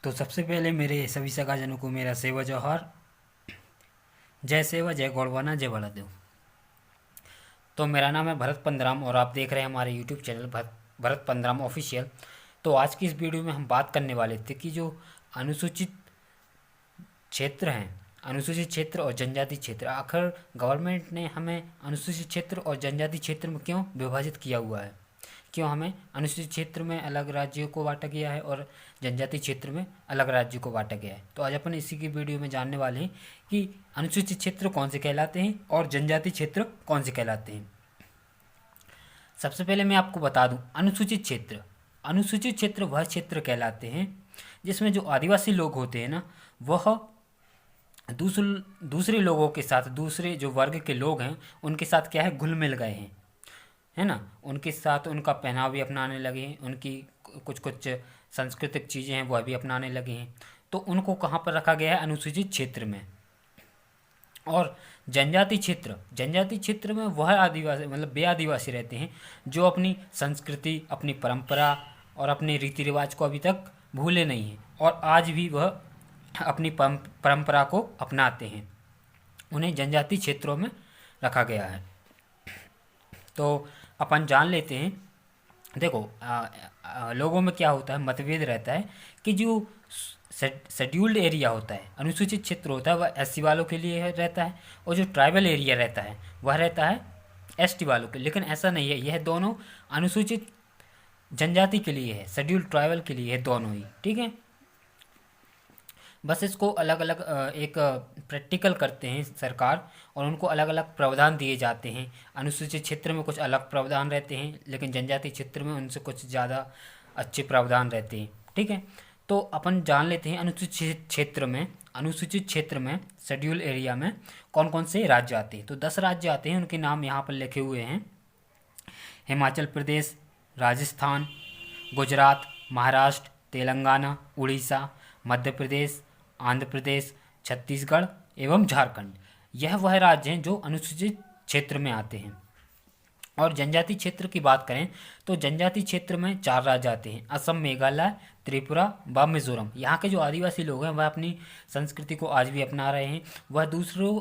तो सबसे पहले मेरे सभी सगाजनों को मेरा सेवा जौहर। जय सेवा, जय गौड़वाना, जय बड़ादेव। तो मेरा नाम है भरत पंदराम और आप देख रहे हैं हमारे YouTube channel Bharat Pandram official. तो आज की इस वीडियो में हम बात करने वाले थे कि जो अनुसूचित क्षेत्र हैं, अनुसूचित क्षेत्र और जनजाति क्षेत्र, आखिर गवर्नमेंट ने हमें अनुसूचित क्षेत्र और जनजाति क्षेत्र में क्यों विभाजित किया हुआ है, क्यों हमें अनुसूचित क्षेत्र में अलग राज्यों को बांटा गया है और जनजाति क्षेत्र में अलग राज्यों को बांटा गया है। तो आज अपन इसी की वीडियो में जानने वाले हैं कि अनुसूचित क्षेत्र कौन से कहलाते हैं और जनजाति क्षेत्र कौन से कहलाते हैं। सबसे पहले मैं आपको बता दूं, अनुसूचित क्षेत्र वह क्षेत्र कहलाते हैं जिसमें जो आदिवासी लोग होते हैं ना, वह दूसरे लोगों के साथ, दूसरे जो वर्ग के लोग हैं उनके साथ क्या है, घुल मिल गए हैं, है ना। उनके साथ उनका पहनावा भी अपनाने लगे हैं, उनकी कुछ कुछ सांस्कृतिक चीज़ें हैं वह भी अपनाने लगे हैं। तो उनको कहाँ पर रखा गया है, अनुसूचित क्षेत्र में। और जनजाति क्षेत्र में वह आदिवासी, मतलब बे आदिवासी रहते हैं जो अपनी संस्कृति, अपनी परंपरा और अपने रीति रिवाज को अभी तक भूले नहीं हैं और आज भी वह अपनी परंपरा को अपनाते हैं। उन्हें जनजाति क्षेत्रों में रखा गया है। तो अपन जान लेते हैं, देखो लोगों में क्या होता है, मतभेद रहता है कि जो शेड्यूल्ड एरिया होता है, अनुसूचित क्षेत्र होता है, वह एससी वालों के लिए रहता है और जो ट्राइबल एरिया रहता है वह रहता है एसटी वालों के। लेकिन ऐसा नहीं है, यह दोनों अनुसूचित जनजाति के लिए है, शेड्यूल्ड ट्राइबल के लिए है, दोनों ही, ठीक है। बस इसको अलग अलग एक प्रैक्टिकल करते हैं सरकार और उनको अलग अलग प्रावधान दिए जाते हैं। अनुसूचित क्षेत्र में कुछ अलग प्रावधान रहते हैं लेकिन जनजाति क्षेत्र में उनसे कुछ ज़्यादा अच्छे प्रावधान रहते हैं, ठीक है। तो अपन जान लेते हैं अनुसूचित क्षेत्र में शेड्यूल एरिया में कौन कौन से राज्य आते हैं। तो 10 राज्य आते हैं, उनके नाम यहाँ पर लिखे हुए हैं। हिमाचल प्रदेश, राजस्थान, गुजरात, महाराष्ट्र, तेलंगाना, उड़ीसा, मध्य प्रदेश, आंध्र प्रदेश, छत्तीसगढ़ एवं झारखंड। यह वह राज्य हैं जो अनुसूचित क्षेत्र में आते हैं। और जनजाति क्षेत्र की बात करें तो जनजाति क्षेत्र में 4 राज्य आते हैं, असम, मेघालय, त्रिपुरा व मिजोरम। यहाँ के जो आदिवासी लोग हैं वह अपनी संस्कृति को आज भी अपना रहे हैं, वह दूसरों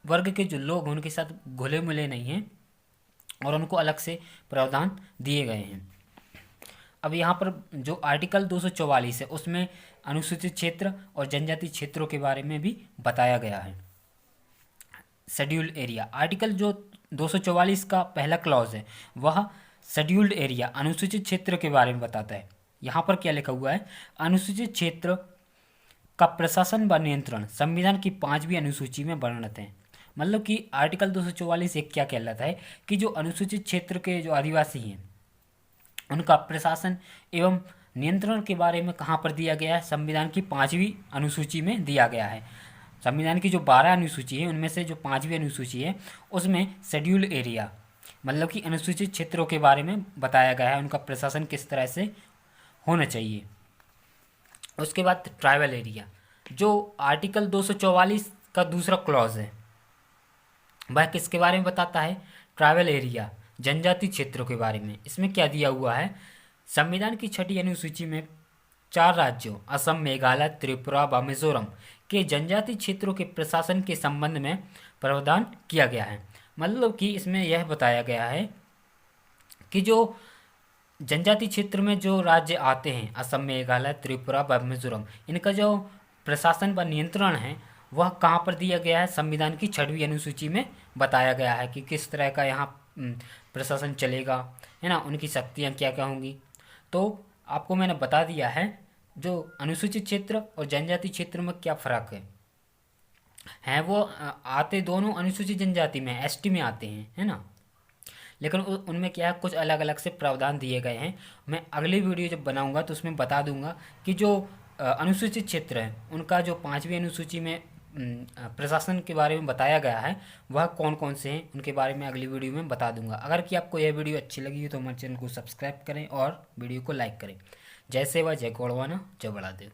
वर्ग के जो लोग हैं उनके साथ घुले मिले नहीं हैं और उनको अलग से प्रावधान दिए गए हैं। अब यहाँ पर जो आर्टिकल 244 है उसमें अनुसूचित क्षेत्र और जनजाति क्षेत्रों के बारे में भी बताया गया है। शेड्यूल्ड एरिया, आर्टिकल जो 244 का पहला क्लॉज है वह शेड्यूल्ड एरिया, अनुसूचित क्षेत्र के बारे में बताता है। यहाँ पर क्या लिखा हुआ है, अनुसूचित क्षेत्र का प्रशासन व नियंत्रण संविधान की 5वीं अनुसूची में वर्णित है। मतलब कि आर्टिकल 244 एक क्या कहलाता है कि जो अनुसूचित क्षेत्र के जो आदिवासी हैं उनका प्रशासन एवं नियंत्रण के बारे में कहाँ पर दिया गया है, संविधान की 5वीं अनुसूची में दिया गया है। संविधान की जो 12 अनुसूची है उनमें से जो 5वीं अनुसूची है उसमें शेड्यूल्ड एरिया, मतलब कि अनुसूचित क्षेत्रों के बारे में बताया गया है, उनका प्रशासन किस तरह से होना चाहिए। उसके बाद ट्राइबल एरिया, जो आर्टिकल 244 का दूसरा क्लॉज है वह किसके बारे में बताता है, ट्राइबल एरिया, जनजाति क्षेत्रों के बारे में। इसमें क्या दिया हुआ है, संविधान की 6ठी अनुसूची में 4 राज्यों असम, मेघालय, त्रिपुरा व मिजोरम के जनजाति क्षेत्रों के प्रशासन के संबंध में प्रावधान किया गया है। मतलब कि इसमें यह बताया गया है कि जो जनजाति क्षेत्र में जो राज्य आते हैं, असम, मेघालय, त्रिपुरा व मिजोरम, इनका जो प्रशासन व नियंत्रण है वह कहाँ पर दिया गया है, संविधान की 6वीं अनुसूची में बताया गया है कि किस तरह का यहाँ प्रशासन चलेगा, है ना, उनकी शक्तियाँ क्या क्या होंगी। तो आपको मैंने बता दिया है जो अनुसूचित क्षेत्र और जनजाति क्षेत्र में क्या फ़र्क है वो आते दोनों अनुसूचित जनजाति में, एसटी में आते हैं, है ना, लेकिन उनमें क्या है, कुछ अलग अलग से प्रावधान दिए गए हैं। मैं अगली वीडियो जब बनाऊंगा तो उसमें बता दूंगा कि जो अनुसूचित क्षेत्र है उनका जो 5वीं अनुसूची में प्रशासन के बारे में बताया गया है वह कौन कौन से हैं, उनके बारे में अगली वीडियो में बता दूंगा। अगर कि आपको यह वीडियो अच्छी लगी तो हमारे चैनल को सब्सक्राइब करें और वीडियो को लाइक करें। जय सेवा, जय गौड़वाना, जय बड़ादेव।